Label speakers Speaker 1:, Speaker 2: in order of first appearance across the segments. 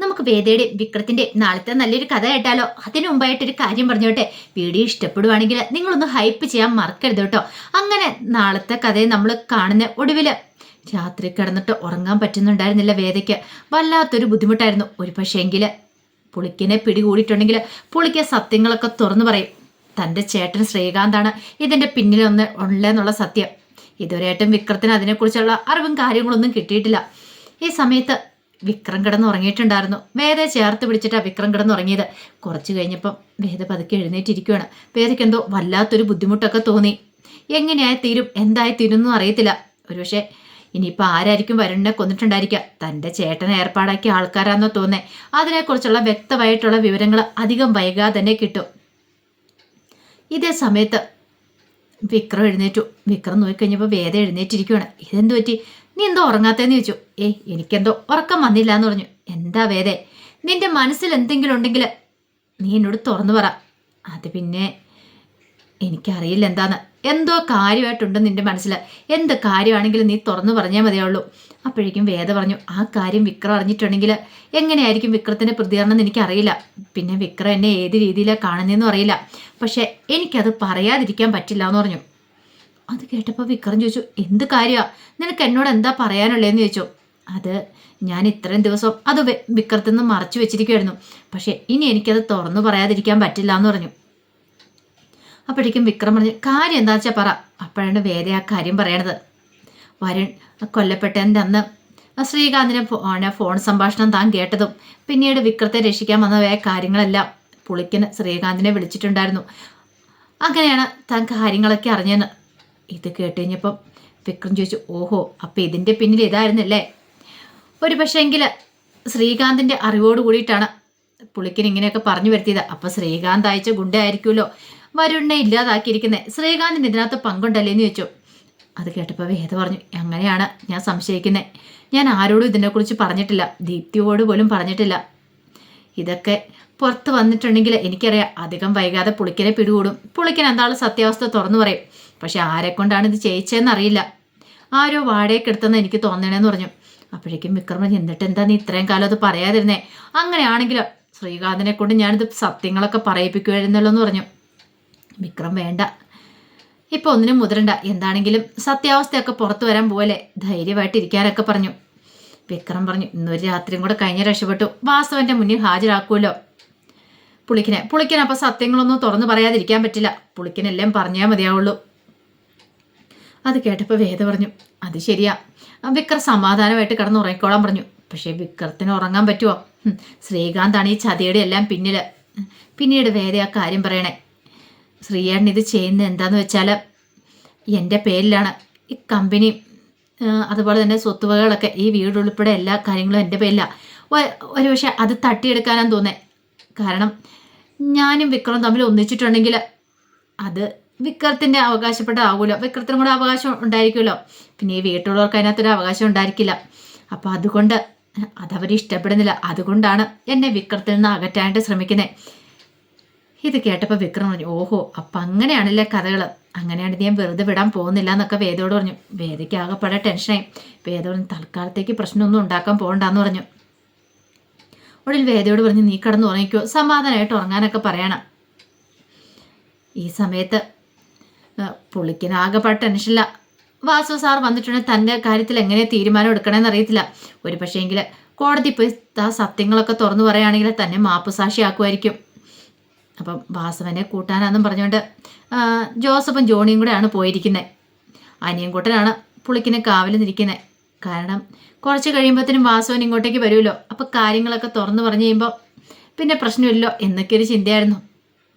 Speaker 1: നമുക്ക് വേദയുടെ വിക്രത്തിന്റെ നാളത്തെ നല്ലൊരു കഥ കേട്ടാലോ? അതിനു മുമ്പായിട്ടൊരു കാര്യം പറഞ്ഞോട്ടെ. വീഡിയോ ഇഷ്ടപ്പെടുവാണെങ്കിൽ നിങ്ങളൊന്ന് ഹൈപ്പ് ചെയ്യാൻ മറക്കരുത് കേട്ടോ. അങ്ങനെ നാളത്തെ കഥയെ നമ്മൾ കാണുന്ന ഒടുവില് രാത്രി കിടന്നിട്ട് ഉറങ്ങാൻ പറ്റുന്നുണ്ടായിരുന്നില്ല വേദയ്ക്ക്. വല്ലാത്തൊരു ബുദ്ധിമുട്ടായിരുന്നു. ഒരു പക്ഷേങ്കില് പുളിക്കിനെ പിടികൂടിയിട്ടുണ്ടെങ്കിൽ പുളിക്ക് സത്യങ്ങളൊക്കെ തുറന്നു പറയും. തൻ്റെ ചേട്ടൻ ശ്രീകാന്താണ് ഇതിൻ്റെ പിന്നിലൊന്ന് ഉള്ളെന്നുള്ള സത്യം. ഇതുവരെയായിട്ടും വിക്രത്തിന് അതിനെക്കുറിച്ചുള്ള അറിവും കാര്യങ്ങളൊന്നും കിട്ടിയിട്ടില്ല. ഈ സമയത്ത് വിക്രം കിടന്നുറങ്ങിയിട്ടുണ്ടായിരുന്നു. വേദയെ ചേർത്ത് പിടിച്ചിട്ടാണ് വിക്രം കിടന്നുറങ്ങിയത്. കുറച്ച് കഴിഞ്ഞപ്പം വേദ പതുക്കെ എഴുന്നേറ്റിരിക്കുകയാണ്. വേദയ്ക്ക് എന്തോ വല്ലാത്തൊരു ബുദ്ധിമുട്ടൊക്കെ തോന്നി. എങ്ങനെയായി തീരും എന്തായി തീരും എന്നും അറിയത്തില്ല. ഒരുപക്ഷെ ഇനിയിപ്പോൾ ആരായിരിക്കും വരുണിനെ കൊന്നിട്ടുണ്ടായിരിക്കുക. തൻ്റെ ചേട്ടനെ ഏർപ്പാടാക്കിയ ആൾക്കാരാണെന്ന് തോന്നേ. അതിനെക്കുറിച്ചുള്ള വ്യക്തമായിട്ടുള്ള വിവരങ്ങൾ അധികം വൈകാതെ തന്നെ കിട്ടും. ഇതേ സമയത്ത് വിക്രം എഴുന്നേറ്റു. വിക്രം നോക്കിക്കഴിഞ്ഞപ്പോൾ വേദ എഴുന്നേറ്റിരിക്കുകയാണ്. ഇതെന്തു പറ്റി? നീ എന്തോ ഉറങ്ങാത്തേന്ന് ചോദിച്ചു. എനിക്കെന്തോ ഉറക്കം വന്നില്ല എന്ന് പറഞ്ഞു. എന്താ വേദേ, നിന്റെ മനസ്സിൽ എന്തെങ്കിലും ഉണ്ടെങ്കിൽ നീ എന്നോട് തുറന്നു പറ. അത് പിന്നെ എനിക്കറിയില്ല എന്താന്ന്. എന്തോ കാര്യമായിട്ടുണ്ട് നിന്റെ മനസ്സിൽ. എന്ത് കാര്യമാണെങ്കിലും നീ തുറന്നു പറഞ്ഞാൽ മതിയാവുള്ളൂ. അപ്പോഴേക്കും വേദ പറഞ്ഞു, ആ കാര്യം വിക്രം അറിഞ്ഞിട്ടുണ്ടെങ്കിൽ എങ്ങനെയായിരിക്കും വിക്രത്തിൻ്റെ പ്രതികരണം എന്ന് എനിക്കറിയില്ല. പിന്നെ വിക്രം എന്നെ ഏത് രീതിയിലാണ് കാണുന്നതെന്നും അറിയില്ല. പക്ഷെ എനിക്കത് പറയാതിരിക്കാൻ പറ്റില്ല എന്ന് പറഞ്ഞു. അത് കേട്ടപ്പോൾ വിക്രം ചോദിച്ചു, എന്ത് കാര്യമാണ്? നിനക്ക് എന്നോട് എന്താ പറയാനുള്ളതെന്ന് ചോദിച്ചു. അത് ഞാൻ ഇത്രയും ദിവസം അത് വിക്രത്തിൽ നിന്ന് മറച്ചു വെച്ചിരിക്കുമായിരുന്നു. പക്ഷെ ഇനി എനിക്കത് തുറന്നു പറയാതിരിക്കാൻ പറ്റില്ല എന്ന് പറഞ്ഞു. അപ്പോഴേക്കും വിക്രം പറഞ്ഞു, കാര്യം എന്താ വെച്ചാൽ പറ. അപ്പോഴാണ് വേദ ആ കാര്യം പറയണത്. വരുൺ കൊല്ലപ്പെട്ടതിൻ്റെ അന്ന് ശ്രീകാന്തിനെ ഫോൺ സംഭാഷണം താൻ കേട്ടതും പിന്നീട് വിക്രത്തെ രക്ഷിക്കാൻ വന്ന കാര്യങ്ങളെല്ലാം പുളിക്കിന് ശ്രീകാന്തിനെ വിളിച്ചിട്ടുണ്ടായിരുന്നു. അങ്ങനെയാണ് താൻ കാര്യങ്ങളൊക്കെ അറിഞ്ഞെന്ന്. ഇത് കേട്ട് കഴിഞ്ഞപ്പം വിക്രം ചോദിച്ചു, ഓഹോ, അപ്പം ഇതിൻ്റെ പിന്നിൽ ഇതായിരുന്നല്ലേ? ഒരു പക്ഷേങ്കിൽ ശ്രീകാന്തിൻ്റെ അറിവോട് കൂടിയിട്ടാണ് പുളിക്കിന് ഇങ്ങനെയൊക്കെ പറഞ്ഞു വരുത്തിയത്. അപ്പം ശ്രീകാന്ത് അയച്ച ഗുണ്ടയായിരിക്കുമല്ലോ വരുണിനെ ഇല്ലാതാക്കിയിരിക്കുന്നത്. ശ്രീകാന്തിന് ഇതിനകത്ത് പങ്കുണ്ടല്ലേ എന്ന് ചോദിച്ചു. അത് കേട്ടപ്പോൾ വേദ പറഞ്ഞു, അങ്ങനെയാണ് ഞാൻ സംശയിക്കുന്നത്. ഞാൻ ആരോടും ഇതിനെക്കുറിച്ച് പറഞ്ഞിട്ടില്ല. ദീപ്തിയോട് പോലും പറഞ്ഞിട്ടില്ല. ഇതൊക്കെ പുറത്ത് വന്നിട്ടുണ്ടെങ്കിൽ എനിക്കറിയാം അധികം വൈകാതെ പുളിക്കനെ പിടികൂടും. പുളിക്കൻ എന്താളും സത്യാവസ്ഥ തുറന്നു പറയും. പക്ഷെ ആരെക്കൊണ്ടാണ് ഇത് ചെയ്യിച്ചതെന്നറിയില്ല. ആരോ വാടകയ്ക്ക് എടുത്തെന്ന് എനിക്ക് തോന്നണേന്ന് പറഞ്ഞു. അപ്പോഴേക്കും വിക്രമൻ, എന്നിട്ട് എന്താ നീ ഇത്രയും കാലം അത് പറയാതിരുന്നേ? അങ്ങനെയാണെങ്കിൽ ശ്രീകാന്തിനെ കൊണ്ട് ഞാനിത് സത്യങ്ങളൊക്കെ പറയിപ്പിക്കുമായിരുന്നല്ലോ എന്ന് പറഞ്ഞു. വിക്രം, വേണ്ട, ഇപ്പൊ ഒന്നിനും മുതിരണ്ട. എന്താണെങ്കിലും സത്യാവസ്ഥയൊക്കെ പുറത്തു വരാൻ പോലെ ധൈര്യമായിട്ട് ഇരിക്കാനൊക്കെ പറഞ്ഞു. വിക്രം പറഞ്ഞു, ഇന്നൊരു രാത്രിയും കൂടെ കഴിഞ്ഞ രക്ഷപ്പെട്ടു. വാസവന്റെ മുന്നിൽ ഹാജരാക്കുമല്ലോ പുളിക്കിനെ. അപ്പം സത്യങ്ങളൊന്നും തുറന്നു പറയാതിരിക്കാൻ പറ്റില്ല. പുളിക്കിനെല്ലാം പറഞ്ഞാൽ മതിയാവുള്ളൂ. അത് കേട്ടപ്പോൾ വേദ പറഞ്ഞു, അത് ശരിയാ. വിക്രം സമാധാനമായിട്ട് കിടന്ന് ഉറങ്ങിക്കോളാൻ പറഞ്ഞു. പക്ഷേ വിക്രത്തിന് ഉറങ്ങാൻ പറ്റുമോ? ശ്രീകാന്താണ് ഈ ചതിയുടെ എല്ലാം പിന്നിൽ. പിന്നീട് വേദ ആ കാര്യം പറയണേ, ശ്രീയേട്ടൻ ഇത് ചെയ്യുന്നത് എന്താന്ന് വെച്ചാൽ എൻ്റെ പേരിലാണ്. ഈ കമ്പനി അതുപോലെ തന്നെ സ്വത്തുവകകളൊക്കെ, ഈ വീട് ഉൾപ്പെടെ എല്ലാ കാര്യങ്ങളും എൻ്റെ പേരിലാണ്. ഒരു പക്ഷേ അത് തട്ടിയെടുക്കാനാന്ന് തോന്നേ. കാരണം ഞാനും വിക്രം തമ്മിൽ ഒന്നിച്ചിട്ടുണ്ടെങ്കിൽ അത് വിക്രത്തിൻ്റെ അവകാശപ്പെട്ടതാകുമല്ലോ. വിക്രത്തിനും കൂടെ അവകാശം ഉണ്ടായിരിക്കുമല്ലോ. പിന്നെ ഈ വീട്ടുള്ളവർക്ക് അതിനകത്തൊരു അവകാശം ഉണ്ടായിരിക്കില്ല. അപ്പോൾ അതുകൊണ്ട് അതവർ ഇഷ്ടപ്പെടുന്നില്ല. അതുകൊണ്ടാണ് എന്നെ വിക്രത്തിൽ നിന്ന് അകറ്റാനായിട്ട് ശ്രമിക്കുന്നത്. ഇത് കേട്ടപ്പോൾ വിക്രം പറഞ്ഞു, ഓഹോ, അപ്പം അങ്ങനെയാണല്ലേ കഥകൾ. അങ്ങനെയാണെങ്കിൽ ഞാൻ വെറുതെ വിടാൻ പോകുന്നില്ല എന്നൊക്കെ വേദയോട് പറഞ്ഞു. വേദയ്ക്ക് ആകെപ്പാടെ ടെൻഷനായി. വേദ പറഞ്ഞു, തൽക്കാലത്തേക്ക് പ്രശ്നമൊന്നും ഉണ്ടാക്കാൻ പോകണ്ടെന്ന് പറഞ്ഞു. ഒടുവിൽ വേദയോട് പറഞ്ഞു, നീ കിടന്ന് ഉറങ്ങിക്കോ, സമാധാനമായിട്ട് ഉറങ്ങാനൊക്കെ പറയണം. ഈ സമയത്ത് പുള്ളിക്കിന് ആകെപ്പാടെ ടെൻഷനില്ല. വാസു സാർ വന്നിട്ടുണ്ടെങ്കിൽ തൻ്റെ കാര്യത്തിൽ എങ്ങനെ തീരുമാനം എടുക്കണമെന്ന് അറിയത്തില്ല. ഒരു പക്ഷേങ്കിൽ കോടതി പോയി ആ സത്യങ്ങളൊക്കെ തുറന്നു പറയുകയാണെങ്കിൽ തന്നെ മാപ്പുസാക്ഷിയാക്കുമായിരിക്കും. അപ്പം വാസവനെ കൂട്ടാനാന്നും പറഞ്ഞുകൊണ്ട് ജോസഫും ജോണിയും കൂടെയാണ് പോയിരിക്കുന്നത്. അനിയൻകുട്ടനാണ് പുള്ളിക്കിനെ കാവൽ നിൽക്കുന്നത്. കാരണം കുറച്ച് കഴിയുമ്പോഴത്തേനും വാസവൻ ഇങ്ങോട്ടേക്ക് വരുമല്ലോ. അപ്പോൾ കാര്യങ്ങളൊക്കെ തുറന്നു പറഞ്ഞു കഴിയുമ്പോൾ പിന്നെ പ്രശ്നമില്ലല്ലോ എന്നൊക്കെ ഒരു ചിന്തയായിരുന്നു.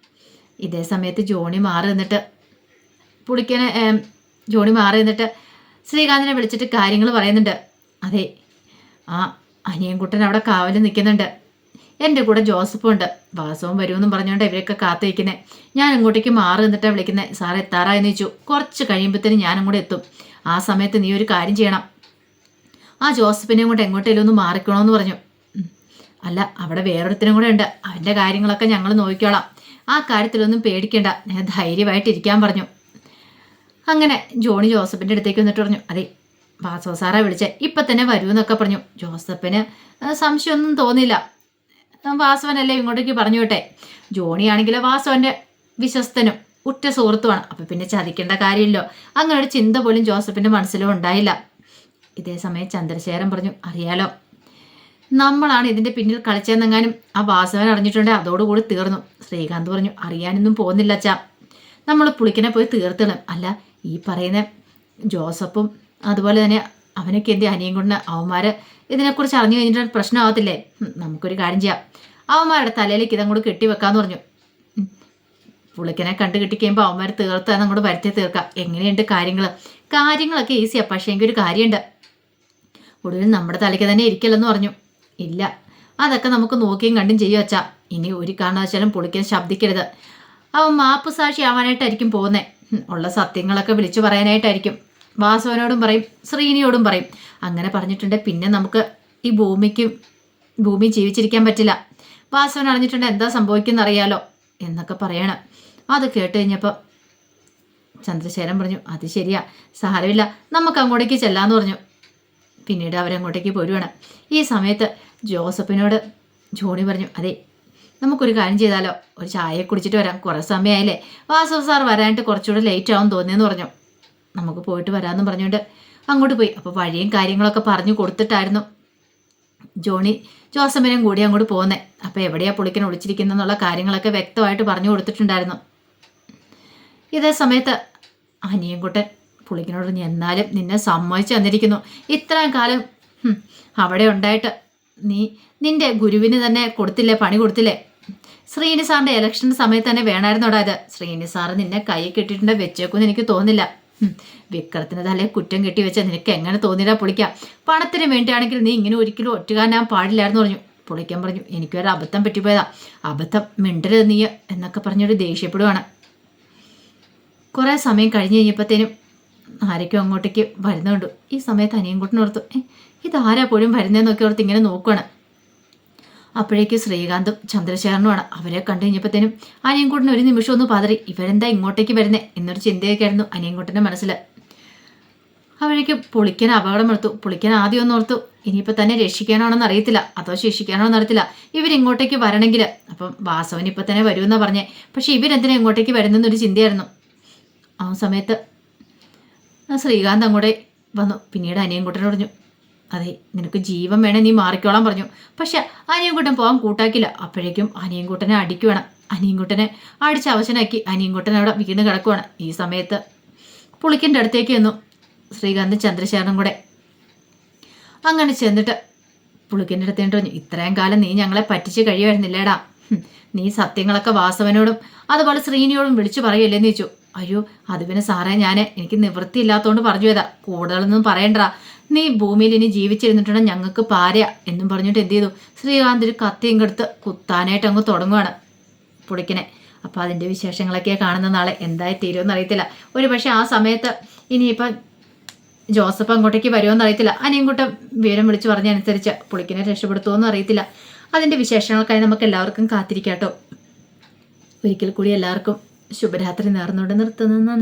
Speaker 1: ഇതേ സമയത്ത് ജോണി മാറി നിന്നിട്ട് ശ്രീകാന്തിനെ വിളിച്ചിട്ട് കാര്യങ്ങൾ പറയുന്നുണ്ട്. അതെ, ആ അനിയൻകുട്ടൻ അവിടെ കാവൽ നിൽക്കുന്നുണ്ട്. എൻ്റെ കൂടെ ജോസഫും ഉണ്ട്. വാസവും വരുമെന്നും പറഞ്ഞുകൊണ്ട് ഇവരൊക്കെ കാത്തു വയ്ക്കുന്നത്. ഞാൻ ഇങ്ങോട്ടേക്ക് മാറി നിന്നിട്ടാണ് വിളിക്കുന്നത്. സാർ എത്താറായെന്ന് ചോദിച്ചു. കുറച്ച് കഴിയുമ്പോഴത്തേനും ഞാനും കൂടെ എത്തും. ആ സമയത്ത് നീ ഒരു കാര്യം ചെയ്യണം. ആ ജോസഫിനെയും കൊണ്ട് എങ്ങോട്ടേലും ഒന്ന് മാറിക്കണമെന്ന് പറഞ്ഞു. അല്ല, അവിടെ വേറൊരുത്തനും കൂടെ ഉണ്ട്. അവൻ്റെ കാര്യങ്ങളൊക്കെ ഞങ്ങൾ നോക്കിക്കോളാം. ആ കാര്യത്തിലൊന്നും പേടിക്കേണ്ട. ഞാൻ ധൈര്യമായിട്ടിരിക്കാൻ പറഞ്ഞു. അങ്ങനെ ജോണി ജോസഫിൻ്റെ അടുത്തേക്ക് വന്നിട്ട് പറഞ്ഞു, അതെ, വാസവ സാറെ വിളിച്ചേ, ഇപ്പം തന്നെ വരൂ എന്നൊക്കെ പറഞ്ഞു. ജോസഫിന് സംശയമൊന്നും തോന്നിയില്ല. വാസവനല്ലേ ഇങ്ങോട്ടേക്ക് പറഞ്ഞു വിട്ടെ. ജോണിയാണെങ്കിൽ വാസവൻ്റെ വിശ്വസ്തനും ഉറ്റ സുഹൃത്തുമാണ്. അപ്പം പിന്നെ ചതിക്കേണ്ട കാര്യമില്ലോ. അങ്ങനെ ഒരു ചിന്ത പോലും ജോസഫിൻ്റെ മനസ്സിലും ഉണ്ടായില്ല. ഇതേ സമയം ചന്ദ്രശേഖരൻ പറഞ്ഞു, അറിയാലോ, നമ്മളാണ് ഇതിൻ്റെ പിന്നിൽ കളിച്ചതെന്നെങ്ങാനും ആ വാസവൻ അറിഞ്ഞിട്ടുണ്ടെങ്കിൽ അതോടുകൂടി തീർന്നു. ശ്രീകാന്ത് പറഞ്ഞു, അറിയാനൊന്നും പോകുന്നില്ല അച്ഛാ, നമ്മൾ പുളിക്കനെ പോയി തീർത്തണം. അല്ല, ഈ പറയുന്ന ജോസഫും അതുപോലെ തന്നെ അവനൊക്കെ എന്ത് അനിയും കൊണ്ട് അവന്മാർ ഇതിനെക്കുറിച്ച് അറിഞ്ഞു കഴിഞ്ഞിട്ട് പ്രശ്നമാകത്തില്ലേ? നമുക്കൊരു കാര്യം ചെയ്യാം, അവന്മാരുടെ തലയിലേക്ക് ഇതങ്ങോട്ട് കെട്ടിവെക്കാന്ന് പറഞ്ഞു. പുളിക്കനെ കണ്ടു കെട്ടിക്കഴിയുമ്പോൾ അവന്മാർ തീർത്ത് അതങ്ങോട്ട് വരുത്തി തീർക്കാം. എങ്ങനെയുണ്ട് കാര്യങ്ങളൊക്കെ ഈസിയാ. പക്ഷേ എങ്കിൽ ഒരു കാര്യമുണ്ട്, ഒടുവിൽ നമ്മുടെ തലയ്ക്ക് തന്നെ ഇരിക്കല്ലെന്ന് പറഞ്ഞു. ഇല്ല, അതൊക്കെ നമുക്ക് നോക്കിയും കണ്ടും ചെയ്യും അച്ഛാ. ഇനി ഒരു കാരണവശാലും പുളിക്കൻ ശബ്ദിക്കരുത്. അവൻ മാപ്പ് സാക്ഷി ആവാനായിട്ടായിരിക്കും പോകുന്നത്. ഉള്ള സത്യങ്ങളൊക്കെ വിളിച്ചു പറയാനായിട്ടായിരിക്കും. വാസവനോടും പറയും, ശ്രീനിയോടും പറയും. അങ്ങനെ പറഞ്ഞിട്ടുണ്ടെങ്കിൽ പിന്നെ നമുക്ക് ഈ ഭൂമി ജീവിച്ചിരിക്കാൻ പറ്റില്ല. വാസവൻ അറിഞ്ഞിട്ടുണ്ട് എന്താ സംഭവിക്കുന്ന അറിയാലോ എന്നൊക്കെ പറയണം. അത് കേട്ട് കഴിഞ്ഞപ്പോൾ ചന്ദ്രശേഖരൻ പറഞ്ഞു, അത് ശരിയാ, സാരമില്ല, നമുക്ക് അങ്ങോട്ടേക്ക് ചെല്ലാന്ന് പറഞ്ഞു. പിന്നീട് അവരങ്ങോട്ടേക്ക് പോരുവാണ്. ഈ സമയത്ത് ജോസഫിനോട് ജോണി പറഞ്ഞു, അതെ, നമുക്കൊരു കാര്യം ചെയ്താലോ, ഒരു ചായ കുടിച്ചിട്ട് വരാം, കുറേ സമയമായില്ലേ, വാസവ സാർ വരാനായിട്ട് കുറച്ചുകൂടെ ലേറ്റ് ആവും തോന്നിയെന്ന് പറഞ്ഞു. നമുക്ക് പോയിട്ട് വരാമെന്നും പറഞ്ഞുകൊണ്ട് അങ്ങോട്ട് പോയി. അപ്പോൾ വഴിയും കാര്യങ്ങളൊക്കെ പറഞ്ഞു കൊടുത്തിട്ടായിരുന്നു ജോണി ജോസഫിനെയും കൂടി അങ്ങോട്ട് പോകുന്നത്. അപ്പോൾ എവിടെയാണ് പുളിക്കൻ ഒളിച്ചിരിക്കുന്നതെന്നുള്ള കാര്യങ്ങളൊക്കെ വ്യക്തമായിട്ട് പറഞ്ഞു കൊടുത്തിട്ടുണ്ടായിരുന്നു. ഇതേ സമയത്ത് അനിയൻകുട്ടൻ പുളിക്കനോട് എന്നാലും നിന്നെ സമ്മതിച്ചു തന്നിരിക്കുന്നു. ഇത്രയും കാലം അവിടെ ഉണ്ടായിട്ട് നിന്റെ ഗുരുവിന് തന്നെ പണി കൊടുത്തില്ലേ? ശ്രീനി സാറിൻ്റെ ഇലക്ഷൻ്റെ സമയത്ത് തന്നെ വേണമായിരുന്നോടാ ഇത്. ശ്രീനി സാറ് നിന്നെ കൈ കെട്ടിയിട്ടുണ്ട് വെച്ചേക്കുമെന്ന് എനിക്ക് തോന്നില്ല. വിക്രത്തിന് തലേ കുറ്റം കെട്ടി വെച്ചാൽ നിനക്ക് എങ്ങനെ തോന്നിയില്ല പുളിക്കാം? പണത്തിന് വേണ്ടിയാണെങ്കിൽ നീ ഇങ്ങനെ ഒരിക്കലും ഒറ്റുകാരനാൻ പാടില്ലായിരുന്നു പറഞ്ഞു. പുളിക്കാൻ പറഞ്ഞു, എനിക്കൊരു അബദ്ധം പറ്റിപ്പോയതാ, അബദ്ധം മിണ്ടരുത് നീ എന്നൊക്കെ പറഞ്ഞൊരു ദേഷ്യപ്പെടുവാണ്. കുറേ സമയം കഴിഞ്ഞ് കഴിഞ്ഞപ്പോഴത്തേനും ആരൊക്കെയോ അങ്ങോട്ടേക്ക് വരുന്നുണ്ട്. ഈ സമയത്ത് അനിയൻകുട്ടനോർത്തു, ഇതാരാ പോലും വരുന്നതെന്നൊക്കെ ഓർത്ത് ഇങ്ങനെ നോക്കുകയാണ്. അപ്പോഴേക്ക് ശ്രീകാന്തും ചന്ദ്രശേഖരനുമാണ്. അവരെ കണ്ടു കഴിഞ്ഞപ്പോഴത്തേനും അനിയൻകുട്ടന് ഒരു നിമിഷം ഒന്ന് പതറി, ഇവരെന്താ ഇങ്ങോട്ടേക്ക് വരുന്നേ എന്നൊരു ചിന്തയൊക്കെ ആയിരുന്നു അനിയൻകുട്ടൻ്റെ മനസ്സിൽ. അപ്പോഴേക്കും പുളിക്കൻ അപകടമെടുത്തു. പുളിക്കൻ ആദ്യം ഒന്ന് ഓർത്തു, ഇനിയിപ്പോൾ തന്നെ രക്ഷിക്കാനാണെന്ന് അറിയത്തില്ല, അതോ ശിക്ഷിക്കാനാണെന്ന് അറിയത്തില്ല, ഇവരിങ്ങോട്ടേക്ക് വരണമെങ്കിൽ അപ്പം വാസവൻ ഇപ്പം തന്നെ വരുമെന്നാണ് പറഞ്ഞേ. പക്ഷേ ഇവരെന്തിനാ ഇങ്ങോട്ടേക്ക് വരുന്നതെന്നൊരു ചിന്തയായിരുന്നു. ആ സമയത്ത് ശ്രീകാന്ത് അങ്ങോട്ടേ വന്നു. പിന്നീട് അനിയൻകുട്ടനോട് പറഞ്ഞു, അതെ, നിനക്ക് ജീവൻ വേണേ നീ മാറിക്കോളാൻ പറഞ്ഞു. പക്ഷെ അനിയൻകുട്ടൻ പോകാൻ കൂട്ടാക്കില്ല. അപ്പോഴേക്കും അനിയൻകുട്ടനെ അടിക്കുവാണ്. അനിയൻകുട്ടനെ അടിച്ച് അവശനാക്കി അനിയൻകുട്ടൻ അവിടെ വീണ് കിടക്കുവാണ്. ഈ സമയത്ത് പുളിക്കൻ്റെ അടുത്തേക്ക് വന്നു ശ്രീകാന്ത് ചന്ദ്രശേഖരനും കൂടെ. അങ്ങനെ ചെന്നിട്ട് പുളിക്കൻ്റെ അടുത്തേട്ട് പറഞ്ഞു, ഇത്രയും കാലം നീ ഞങ്ങളെ പറ്റിച്ച് കഴിയുമായിരുന്നില്ലേടാ, നീ സത്യങ്ങളൊക്കെ വാസവനോടും അതുപോലെ ശ്രീനിയോടും വിളിച്ചു പറയല്ലേന്ന് ചോദിച്ചു. അയ്യോ, അത് പിന്നെ സാറേ, എനിക്ക് നിവൃത്തിയില്ലാത്തതുകൊണ്ട് പറഞ്ഞു പോയതാ, കൂടുതലൊന്നും പറയണ്ട, നീ ഭൂമിയിൽ ഇനി ജീവിച്ചിരുന്നിട്ടുണ്ടെങ്കിൽ ഞങ്ങൾക്ക് പാരയാ എന്നും പറഞ്ഞിട്ട് എന്ത് ചെയ്തു, ശ്രീകാന്ത് ഒരു കത്തിയും കെടുത്ത് കുത്താനായിട്ട് അങ്ങ് തുടങ്ങുവാണ് പുളിക്കനെ. അപ്പോൾ അതിൻ്റെ വിശേഷങ്ങളൊക്കെ കാണുന്ന നാളെ എന്തായി തീരുമെന്ന് അറിയത്തില്ല. ഒരു പക്ഷേ ആ സമയത്ത് ഇനിയിപ്പം ജോസഫ് അങ്ങോട്ടേക്ക് വരുമോയെന്ന് അറിയത്തില്ല. അനിയൻകുട്ടൻ വിവരം വിളിച്ച് പറഞ്ഞനുസരിച്ച് പുളിക്കനെ രക്ഷപ്പെടുത്തുമോയെന്ന് അറിയത്തില്ല. അതിൻ്റെ വിശേഷങ്ങൾക്കായി നമുക്ക് എല്ലാവർക്കും കാത്തിരിക്കാം കേട്ടോ. ഒരിക്കൽ കൂടി എല്ലാവർക്കും ശുഭരാത്രി നേർന്നുകൊണ്ട് നിർത്തുന്നു.